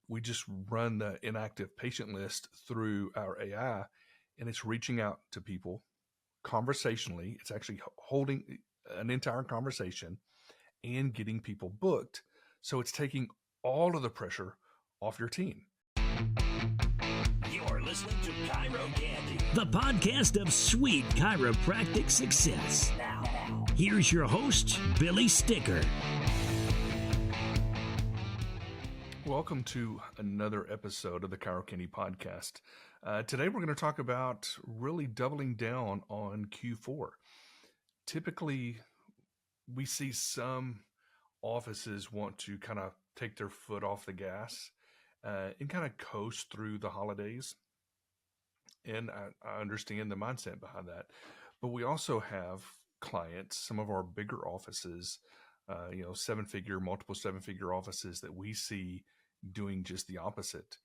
we just run the inactive patient list through our AI, and it's reaching out to people conversationally. It's actually holding an entire conversation and getting people booked. So it's taking all of the pressure off your team. You're listening to ChiroCandy, the podcast of sweet chiropractic success. Now, here's your host, Billy Sticker. Welcome to another episode of the ChiroCandy podcast. Today we're going to talk about really doubling down on Q4. Typically, we see some offices want to kind of take their foot off the gas and kind of coast through the holidays. And I understand the mindset behind that. But we also have clients, some of our bigger offices, multiple seven-figure offices that we see doing just the opposite,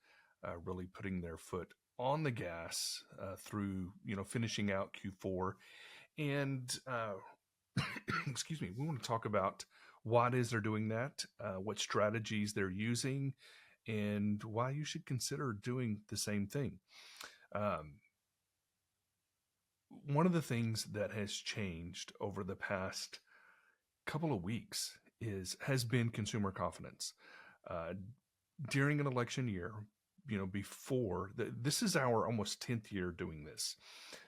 really putting their foot on the gas through, finishing out Q4. And, excuse me, we want to talk about why it is they're doing that, what strategies they're using, and why you should consider doing the same thing. One of the things that has changed over the past couple of weeks has been consumer confidence. During an election year, this is our almost 10th year doing this.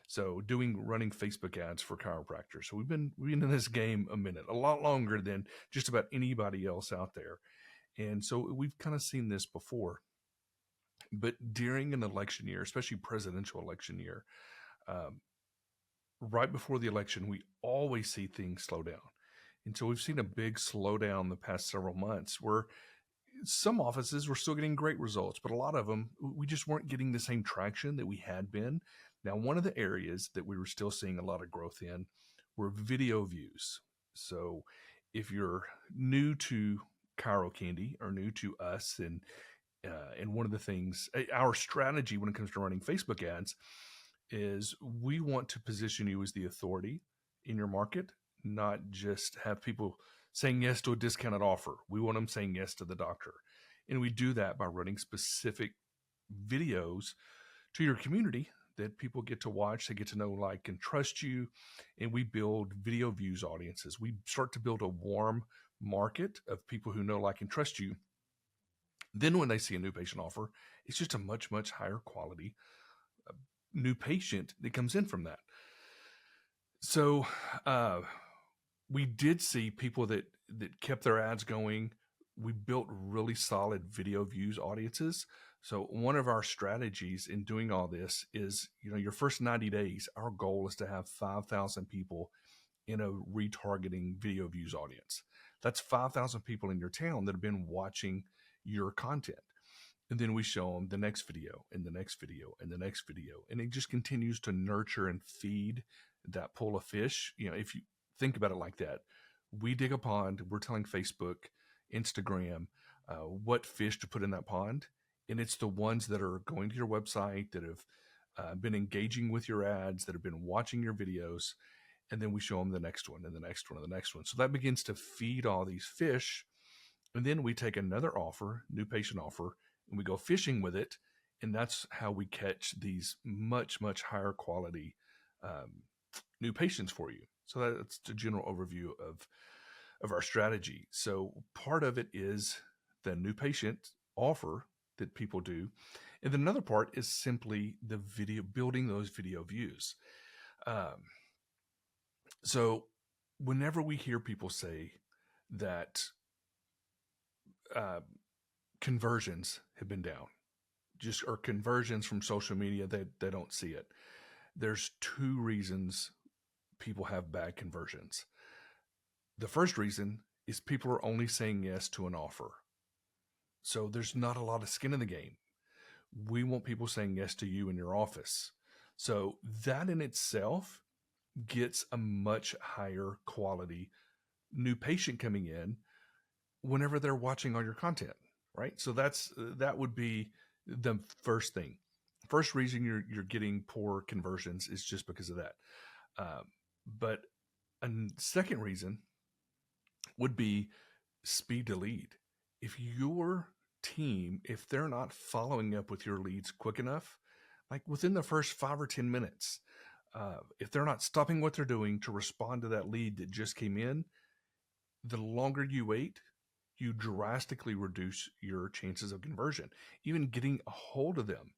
So running Facebook ads for chiropractors. So we've been in this game a minute, a lot longer than just about anybody else out there. And so we've kind of seen this before. But during an election year, especially presidential election year, right before the election, we always see things slow down. And so we've seen a big slowdown the past several months where some offices were still getting great results, but a lot of them, we just weren't getting the same traction that we had been. Now, one of the areas that we were still seeing a lot of growth in were video views. So if you're new to ChiroCandy or new to us, and one of the things, our strategy when it comes to running Facebook ads is we want to position you as the authority in your market, not just have people saying yes to a discounted offer. We want them saying yes to the doctor. And we do that by running specific videos to your community that people get to watch. They get to know, like, and trust you. And we build video views audiences. We start to build a warm market of people who know, like, and trust you. Then when they see a new patient offer, it's just a much, much higher quality new patient that comes in from that. So, we did see people that kept their ads going. We built really solid video views audiences. So one of our strategies in doing all this is, your first 90 days, our goal is to have 5,000 people in a retargeting video views audience. That's 5,000 people in your town that have been watching your content. And then we show them the next video and the next video and the next video. And it just continues to nurture and feed that pool of fish. If you think about it like that, we dig a pond, we're telling Facebook, Instagram, what fish to put in that pond. And it's the ones that are going to your website, that have been engaging with your ads, that have been watching your videos. And then we show them the next one and the next one and the next one. So that begins to feed all these fish. And then we take another offer, new patient offer, and we go fishing with it. And that's how we catch these much, much higher quality new patients for you. So that's the general overview of our strategy. So part of it is the new patient offer that people do. And then another part is simply the video, building those video views. So whenever we hear people say that conversions have been down, or conversions from social media, they don't see it. There's two reasons people have bad conversions. The first reason is people are only saying yes to an offer. So there's not a lot of skin in the game. We want people saying yes to you in your office. So that in itself gets a much higher quality new patient coming in whenever they're watching all your content, right? So that would be the first thing. First reason you're getting poor conversions is just because of that. But a second reason would be speed to lead. If you're team, if they're not following up with your leads quick enough, like within the first 5 or 10 minutes, if they're not stopping what they're doing to respond to that lead that just came in, the longer you wait, you drastically reduce your chances of conversion, even getting a hold of them.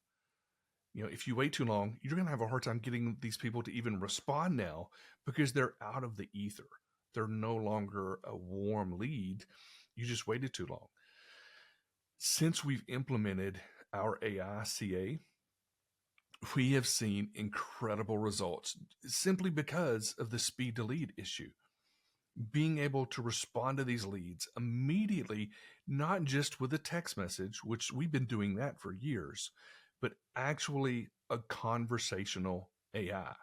If you wait too long, you're going to have a hard time getting these people to even respond now because they're out of the ether. They're no longer a warm lead. You just waited too long. Since we've implemented our AI CA, we have seen incredible results simply because of the speed to lead issue. Being able to respond to these leads immediately, not just with a text message, which we've been doing that for years, but actually a conversational AI.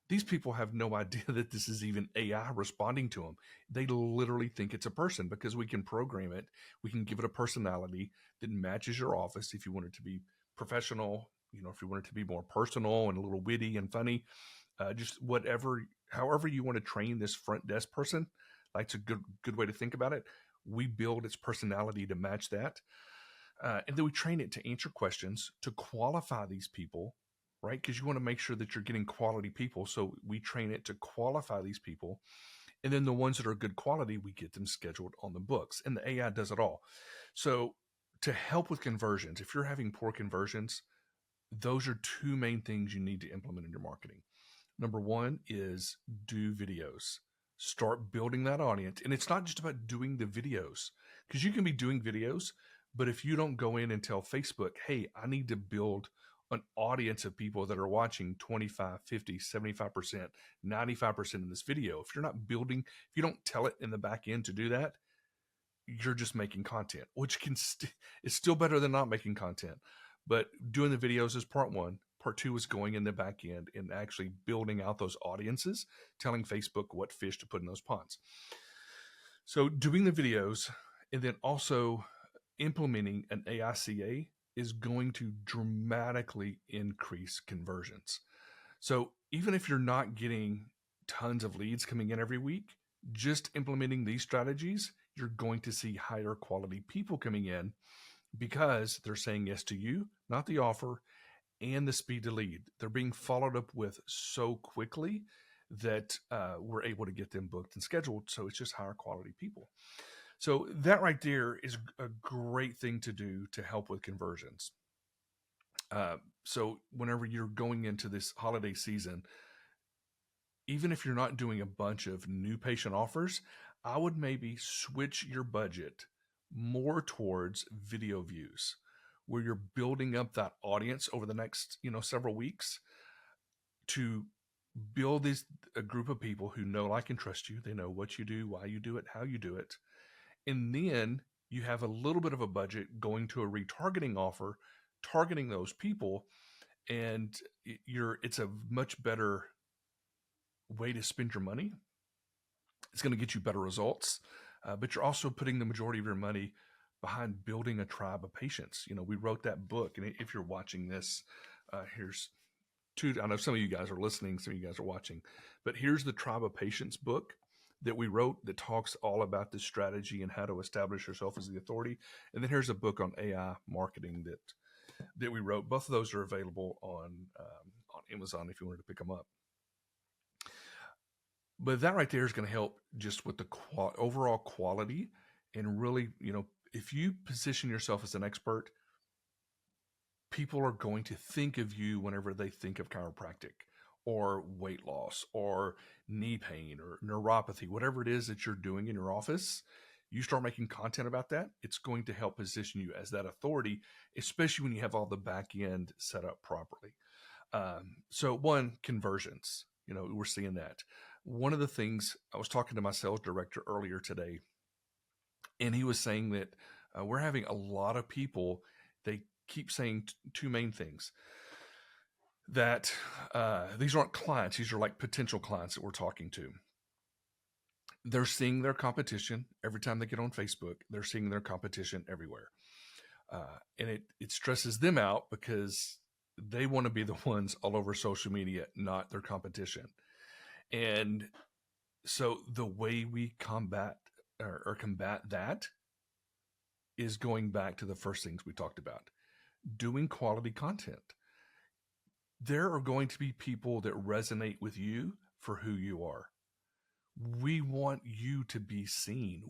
These people have no idea that this is even AI responding to them. They literally think it's a person because we can program it. We can give it a personality that matches your office if you want it to be professional, if you want it to be more personal and a little witty and funny, just however you want to train this front desk person. That's a good way to think about it. We build its personality to match that. And then we train it to answer questions, to qualify these people, right? Because you want to make sure that you're getting quality people. So we train it to qualify these people. And then the ones that are good quality, we get them scheduled on the books. And the AI does it all. So to help with conversions, if you're having poor conversions, those are two main things you need to implement in your marketing. Number one is do videos. Start building that audience. And it's not just about doing the videos, because you can be doing videos, but if you don't go in and tell Facebook, hey, I need to build an audience of people that are watching 25, 50, 75%, 95% in this video, if you don't tell it in the back end to do that, you're just making content, which is still better than not making content. But doing the videos is part one. Part two is going in the back end and actually building out those audiences, telling Facebook what fish to put in those ponds. So doing the videos and then also implementing an AICA is going to dramatically increase conversions. So even if you're not getting tons of leads coming in every week, just implementing these strategies, you're going to see higher quality people coming in because they're saying yes to you, not the offer, and the speed to lead. They're being followed up with so quickly that we're able to get them booked and scheduled. So it's just higher quality people. So that right there is a great thing to do to help with conversions. So whenever you're going into this holiday season, even if you're not doing a bunch of new patient offers, I would maybe switch your budget more towards video views, where you're building up that audience over the next, several weeks to build a group of people who know, like, and trust you. They know what you do, why you do it, how you do it. And then you have a little bit of a budget going to a retargeting offer, targeting those people. And it's a much better way to spend your money. It's going to get you better results, but you're also putting the majority of your money behind building a tribe of patients. We wrote that book, and if you're watching this, here's two. I know some of you guys are listening, some of you guys are watching, but here's the Tribe of Patients book that we wrote that talks all about this strategy and how to establish yourself as the authority. And then here's a book on AI marketing that we wrote. Both of those are available on Amazon if you wanted to pick them up. But that right there is going to help just with the overall quality, and really, if you position yourself as an expert, people are going to think of you whenever they think of chiropractic or weight loss or knee pain or neuropathy, whatever it is that you're doing in your office. You start making content about that, it's going to help position you as that authority, especially when you have all the back end set up properly. So one, conversions, we're seeing that. One of the things, I was talking to my sales director earlier today, and he was saying that we're having a lot of people, they keep saying two main things. That these aren't clients, these are like potential clients that we're talking to. They're seeing their competition every time they get on Facebook. They're seeing their competition everywhere. And it stresses them out because they want to be the ones all over social media, not their competition. And so the way we combat that is going back to the first things we talked about, doing quality content. There are going to be people that resonate with you for who you are. We want you to be seen.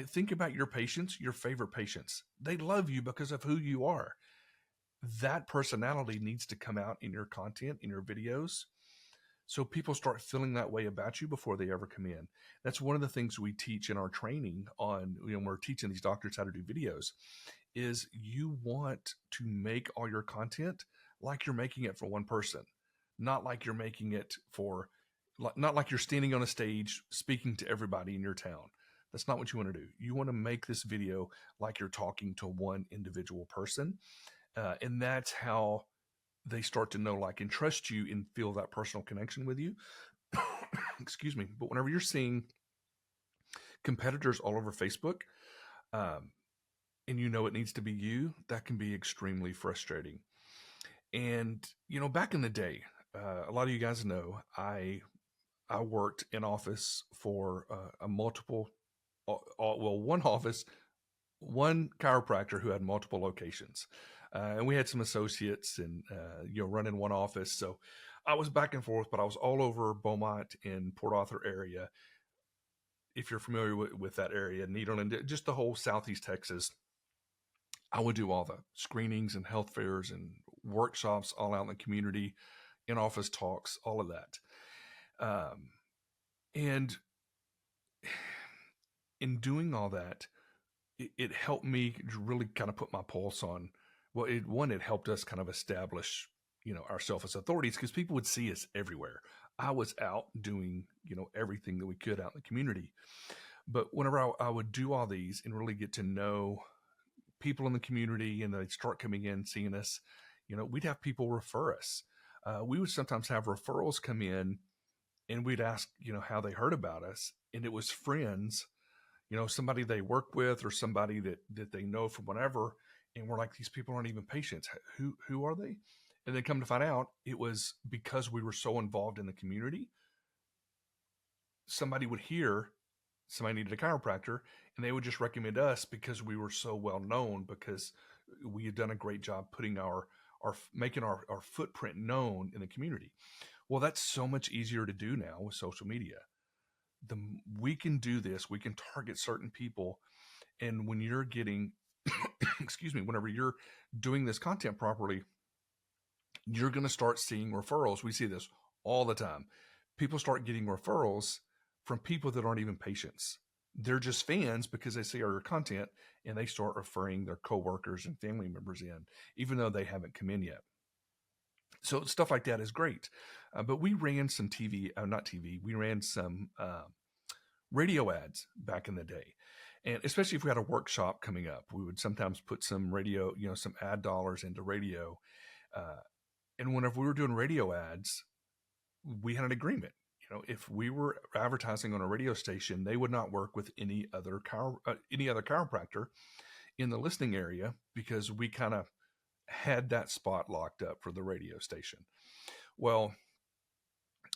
Think about your patients, your favorite patients. They love you because of who you are. That personality needs to come out in your content, in your videos, so people start feeling that way about you before they ever come in. That's one of the things we teach in our training on, we're teaching these doctors how to do videos, is you want to make all your content like you're making it for one person, not like you're making it for, not like you're standing on a stage speaking to everybody in your town. That's not what you want to do. You want to make this video like you're talking to one individual person. And that's how they start to know, like, and trust you and feel that personal connection with you. Excuse me. But whenever you're seeing competitors all over Facebook, and you know it needs to be you, that can be extremely frustrating. And, back in the day, a lot of you guys know I worked in office for one office, one chiropractor who had multiple locations. And we had some associates and, running one office. So I was back and forth, but I was all over Beaumont and Port Arthur area. If you're familiar with that area, Nederland, just the whole Southeast Texas, I would do all the screenings and health fairs and workshops all out in the community, in office talks, all of that. And in doing all that, it helped me really kind of put my pulse on, it helped us kind of establish, ourselves as authorities, because people would see us everywhere. I was out doing, everything that we could out in the community. But whenever I would do all these and really get to know people in the community, and they'd start coming in, seeing us, we'd have people refer us. We would sometimes have referrals come in, and we'd ask, how they heard about us. And it was friends, somebody they work with, or somebody that they know from whatever. And we're like, these people aren't even patients. Who are they? And then come to find out, it was because we were so involved in the community. Somebody would hear somebody needed a chiropractor, and they would just recommend us because we were so well known, because we had done a great job putting making our footprint known in the community. Well, that's so much easier to do now with social media. We can do this. We can target certain people. And when you're getting, excuse me, whenever you're doing this content properly, you're going to start seeing referrals. We see this all the time. People start getting referrals from people that aren't even patients. They're just fans because they see our content, and they start referring their coworkers and family members in, even though they haven't come in yet. So stuff like that is great. But we ran some we ran some radio ads back in the day. And especially if we had a workshop coming up, we would sometimes put some radio, some ad dollars into radio. And whenever we were doing radio ads, we had an agreement. If we were advertising on a radio station, they would not work with any other chiropractor in the listening area, because we kind of had that spot locked up for the radio station. Well,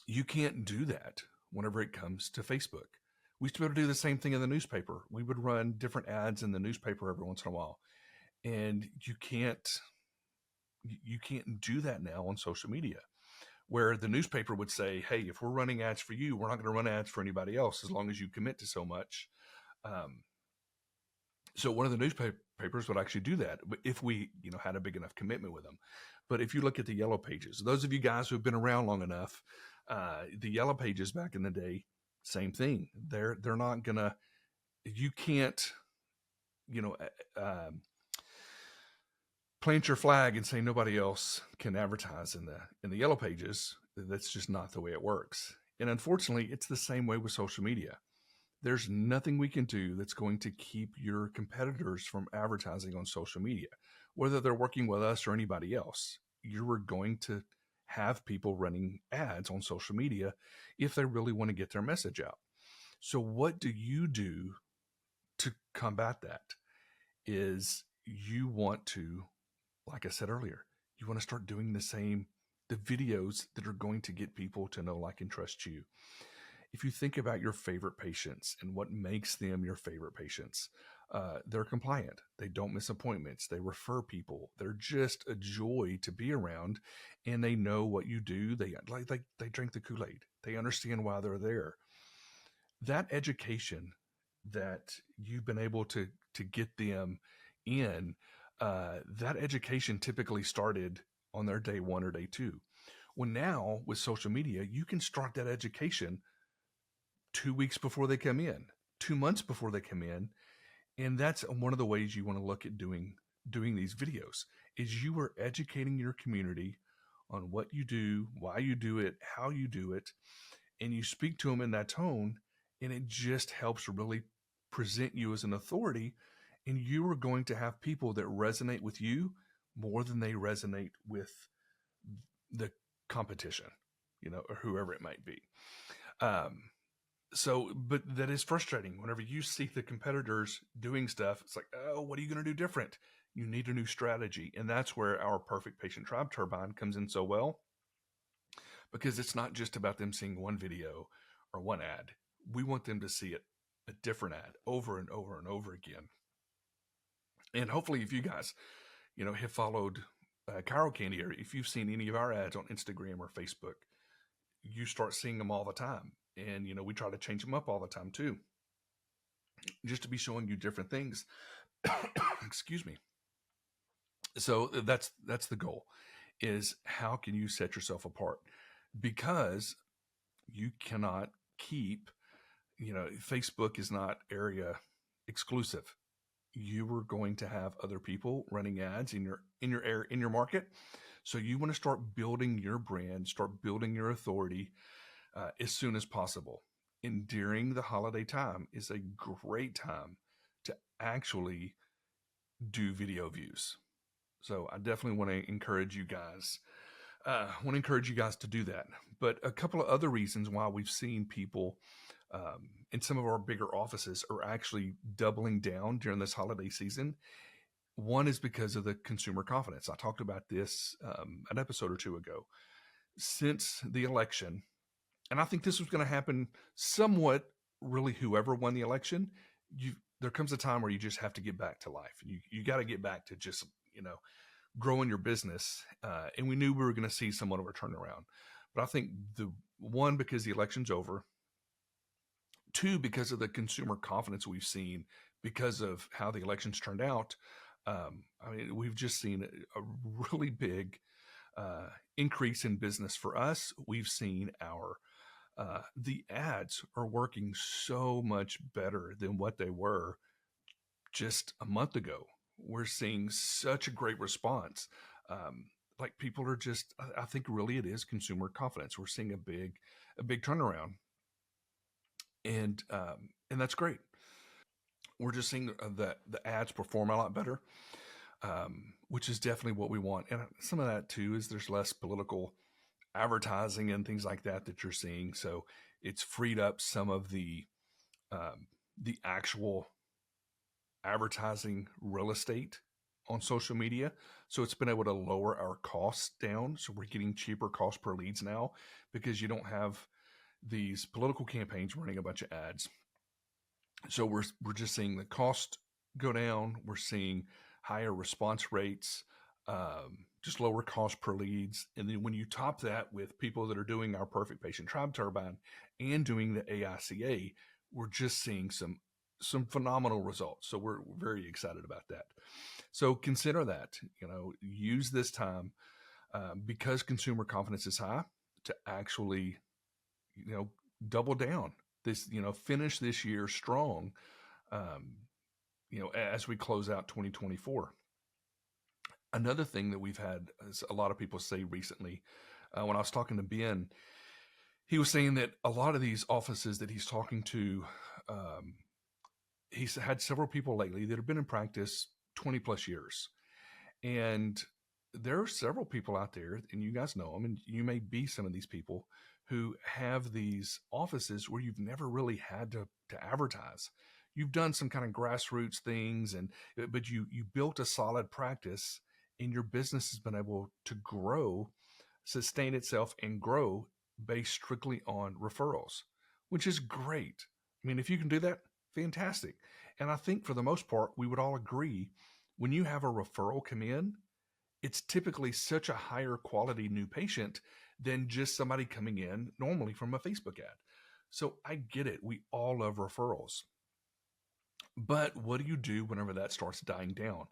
you can't do that whenever it comes to Facebook. We used to be able to do the same thing in the newspaper. We would run different ads in the newspaper every once in a while. And you can't do that now on social media, where the newspaper would say, hey, if we're running ads for you, we're not going to run ads for anybody else as long as you commit to so much. So one of the newspapers would actually do that if we, had a big enough commitment with them. But if you look at the yellow pages, those of you guys who have been around long enough, the yellow pages back in the day, same thing. They're not gonna, you can't, plant your flag and say nobody else can advertise in the yellow pages. That's just not the way it works. And unfortunately, it's the same way with social media. There's nothing we can do that's going to keep your competitors from advertising on social media, whether they're working with us or anybody else. You're going to have people running ads on social media if they really want to get their message out. So what do you do to combat that? Is you want to, like I said earlier, you want to start doing the videos that are going to get people to know, like, and trust you. If you think about your favorite patients and what makes them your favorite patients, they're compliant. They don't miss appointments. They refer people. They're just a joy to be around, and they know what you do. They drink the Kool-Aid. They understand why they're there. That education that you've been able to get them in, that education typically started on their day one or day two. Well, now with social media, you can start that education 2 weeks before they come in, 2 months before they come in, and that's one of the ways you want to look at doing these videos is you are educating your community on what you do, why you do it, how you do it, and you speak to them in that tone, and it just helps really present you as an authority, and you are going to have people that resonate with you more than they resonate with the competition, or whoever it might be. But that is frustrating. Whenever you see the competitors doing stuff, it's like, oh, what are you going to do different? You need a new strategy. And that's where our Perfect Patient Tribe Turbine comes in so well, because it's not just about them seeing one video or one ad. We want them to see it, a different ad over and over and over again. And hopefully if you guys, have followed ChiroCandy, or if you've seen any of our ads on Instagram or Facebook, you start seeing them all the time. And, we try to change them up all the time too, just to be showing you different things. Excuse me. So that's the goal, is how can you set yourself apart? Because you cannot keep, Facebook is not area exclusive. You are going to have other people running ads in your market. So you want to start building your brand, start building your authority as soon as possible. And during the holiday time is a great time to actually do video views. So I definitely want to encourage you guys. To do that. But a couple of other reasons why we've seen people in some of our bigger offices are actually doubling down during this holiday season. One is because of the consumer confidence. I talked about this an episode or two ago. Since the election, and I think this was going to happen somewhat, really, whoever won the election, there comes a time where you just have to get back to life. You got to get back to just, growing your business. And we knew we were going to see somewhat of a turnaround. But I think because the election's over, two, because of the consumer confidence we've seen, because of how the elections turned out. We've just seen a really big increase in business for us. We've seen the ads are working so much better than what they were just a month ago. We're seeing such a great response. Like people are just, I think really it is consumer confidence. We're seeing a big turnaround, and that's great. We're just seeing the ads perform a lot better, which is definitely what we want. And some of that too is there's less political advertising and things like that you're seeing. So it's freed up some of the actual advertising real estate on social media. So it's been able to lower our costs down. So we're getting cheaper cost per leads now because you don't have these political campaigns running a bunch of ads. So we're just seeing the cost go down. We're seeing higher response rates, just lower cost per leads. And then when you top that with people that are doing our Perfect Patient Tribe Turbine and doing the AICA, we're just seeing some phenomenal results. So we're very excited about that. So consider that, use this time because consumer confidence is high to actually, double down this, finish this year strong, as we close out 2024. Another thing that we've had a lot of people say recently, when I was talking to Ben, he was saying that a lot of these offices that he's talking to, he's had several people lately that have been in practice 20 plus years. And there are several people out there, and you guys know them, and you may be some of these people who have these offices where you've never really had to advertise. You've done some kind of grassroots things, but you built a solid practice, and your business has been able to grow, sustain itself, and grow based strictly on referrals, which is great. I mean, if you can do that, fantastic. And I think for the most part, we would all agree when you have a referral come in, it's typically such a higher quality new patient than just somebody coming in normally from a Facebook ad. So I get it. We all love referrals. But what do you do whenever that starts dying down?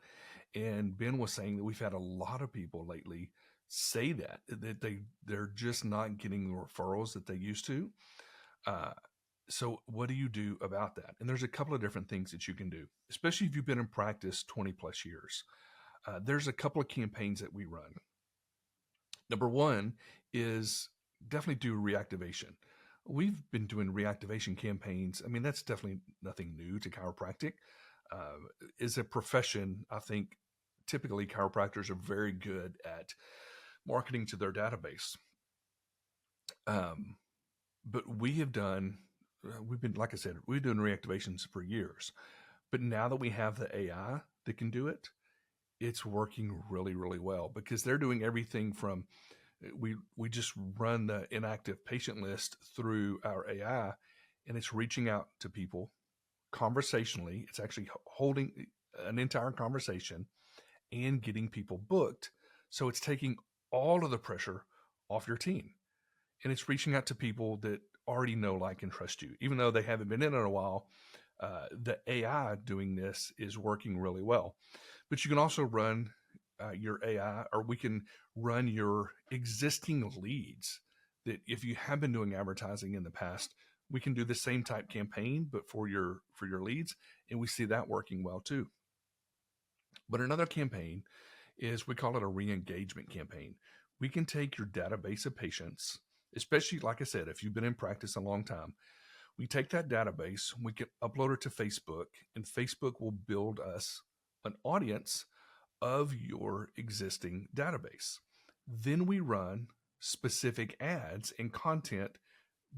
And Ben was saying that we've had a lot of people lately say that they're just not getting the referrals that they used to. Uh, so what do you do about that? And there's a couple of different things that you can do, especially if you've been in practice 20 plus years. There's a couple of campaigns that we run. Number one is definitely do reactivation. We've been doing reactivation campaigns. I mean, that's definitely nothing new to chiropractic. As a profession, I think typically chiropractors are very good at marketing to their database. But we have done, we've been, like I said, we've been doing reactivations for years. But now that we have the AI that can do it, it's working really, really well because they're doing everything from we just run the inactive patient list through our AI, and it's reaching out to people conversationally. It's actually holding an entire conversation and getting people booked. So it's taking all of the pressure off your team, and it's reaching out to people that already know, like, and trust you, even though they haven't been in a while. The AI doing this is working really well. But you can also run your AI, or we can run your existing leads. That if you have been doing advertising in the past, we can do the same type campaign, but for your leads, and we see that working well too. But another campaign is we call it a re-engagement campaign. We can take your database of patients, especially like I said, if you've been in practice a long time, we take that database, we can upload it to Facebook, and Facebook will build us an audience of your existing database. Then we run specific ads and content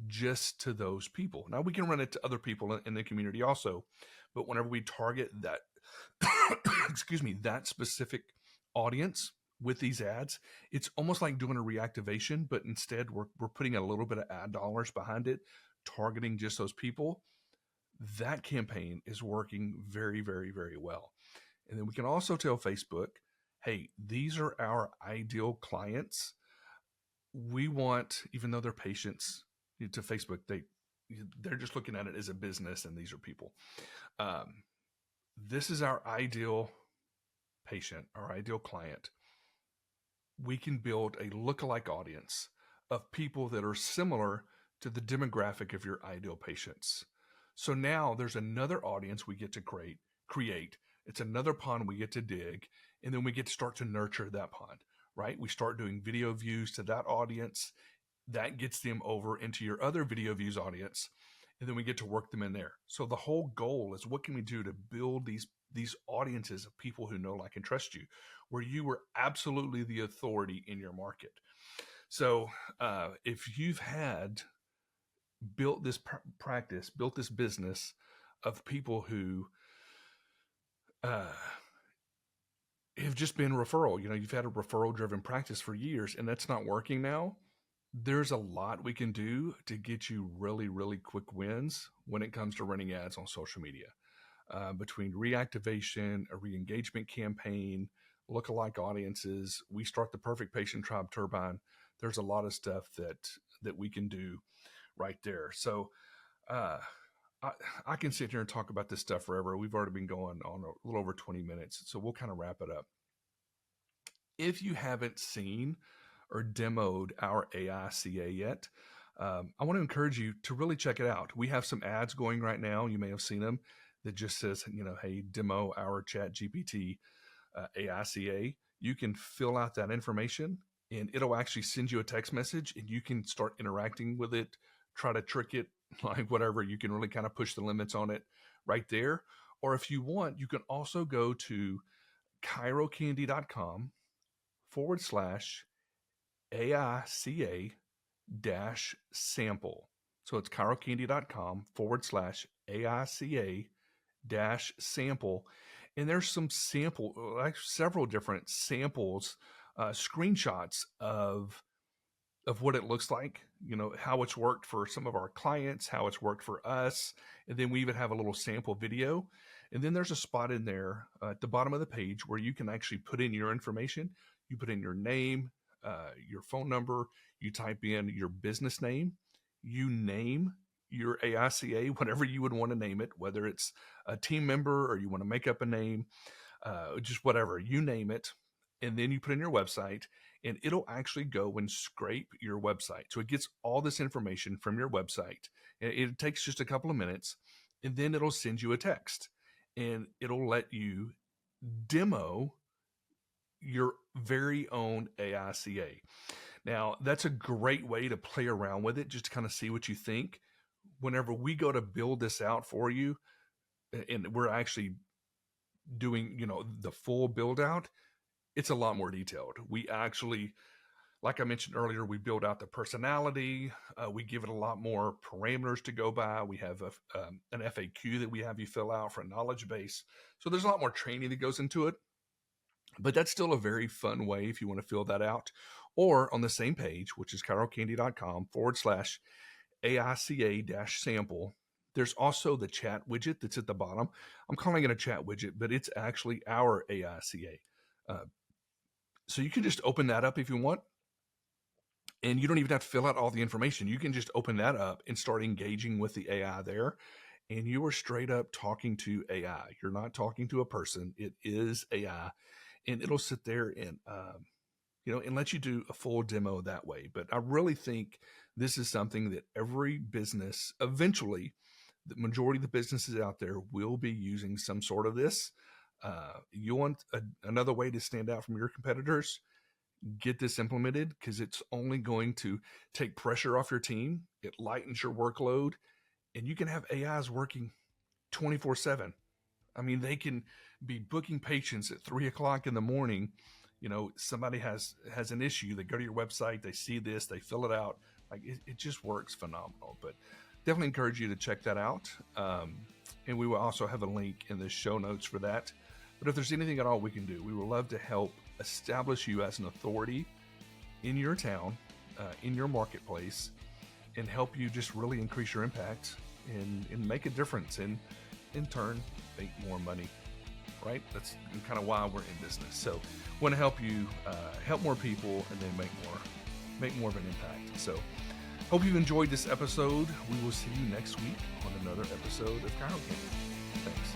just to those people. Now we can run it to other people in the community also, but whenever we target that, excuse me, that specific audience with these ads, it's almost like doing a reactivation, but instead we're putting a little bit of ad dollars behind it, targeting just those people. That campaign is working very, very, very well. And then we can also tell Facebook, hey, these are our ideal clients. We want, even though they're patients to Facebook, they're just looking at it as a business, and these are people. This is our ideal patient, our ideal client. We can build a lookalike audience of people that are similar to the demographic of your ideal patients. So now there's another audience we get to create. It's another pond we get to dig, and then we get to start to nurture that pond, right? We start doing video views to that audience. That gets them over into your other video views audience, and then we get to work them in there. So the whole goal is, what can we do to build these audiences of people who know, like, and trust you, where you were absolutely the authority in your market. So if you've had built this practice, built this business of people who have just been referral, you've had a referral driven practice for years, and that's not working now, there's a lot we can do to get you really, really quick wins when it comes to running ads on social media. Between reactivation, a re-engagement campaign, lookalike audiences, we start the perfect patient tribe turbine. There's a lot of stuff that we can do right there. So I can sit here and talk about this stuff forever. We've already been going on a little over 20 minutes, so we'll kind of wrap it up. If you haven't seen or demoed our AI.ca yet, I want to encourage you to really check it out. We have some ads going right now. You may have seen them that just says, hey, demo our Chat GPT AI.ca. You can fill out that information, and it'll actually send you a text message, and you can start interacting with it, try to trick it, like whatever. You can really kind of push the limits on it right there. Or if you want, you can also go to ChiroCandy.com/AICA -sample. So it's ChiroCandy.com/AICA -sample. And there's some several different samples, screenshots of what it looks like, how it's worked for some of our clients, how it's worked for us. And then we even have a little sample video. And then there's a spot in there at the bottom of the page where you can actually put in your information. You put in your name, your phone number, you type in your business name, you name your AICA, whatever you would want to name it, whether it's a team member or you want to make up a name, just whatever, you name it. And then you put in your website, and it'll actually go and scrape your website. So it gets all this information from your website. It takes just a couple of minutes, and then it'll send you a text, and it'll let you demo your very own AICA. Now, that's a great way to play around with it, just to kind of see what you think. Whenever we go to build this out for you, and we're actually doing, the full build out, it's a lot more detailed. We actually, like I mentioned earlier, we build out the personality. We give it a lot more parameters to go by. We have an FAQ that we have you fill out for a knowledge base. So there's a lot more training that goes into it. But that's still a very fun way if you want to fill that out. Or on the same page, which is ChiroCandy.com/AICA-sample, there's also the chat widget that's at the bottom. I'm calling it a chat widget, but it's actually our AICA. So you can just open that up if you want. And you don't even have to fill out all the information. You can just open that up and start engaging with the AI there. And you are straight up talking to AI. You're not talking to a person. It is AI. And it'll sit there and, and let you do a full demo that way. But I really think this is something that every business, eventually, the majority of the businesses out there will be using some sort of this. You want another way to stand out from your competitors? Get this implemented, because it's only going to take pressure off your team. It lightens your workload, and you can have AIs working 24/7. I mean, they can be booking patients at 3:00 in the morning. Somebody has an issue. They go to your website, they see this, they fill it out. Like it just works phenomenal. But definitely encourage you to check that out. And we will also have a link in the show notes for that. But if there's anything at all we can do, we would love to help establish you as an authority in your town, in your marketplace, and help you just really increase your impact and make a difference, and in turn make more money. Right? That's kind of why we're in business. So want to help you help more people, and then make more of an impact. So hope you've enjoyed this episode. We will see you next week on another episode of ChiroCandy. Thanks.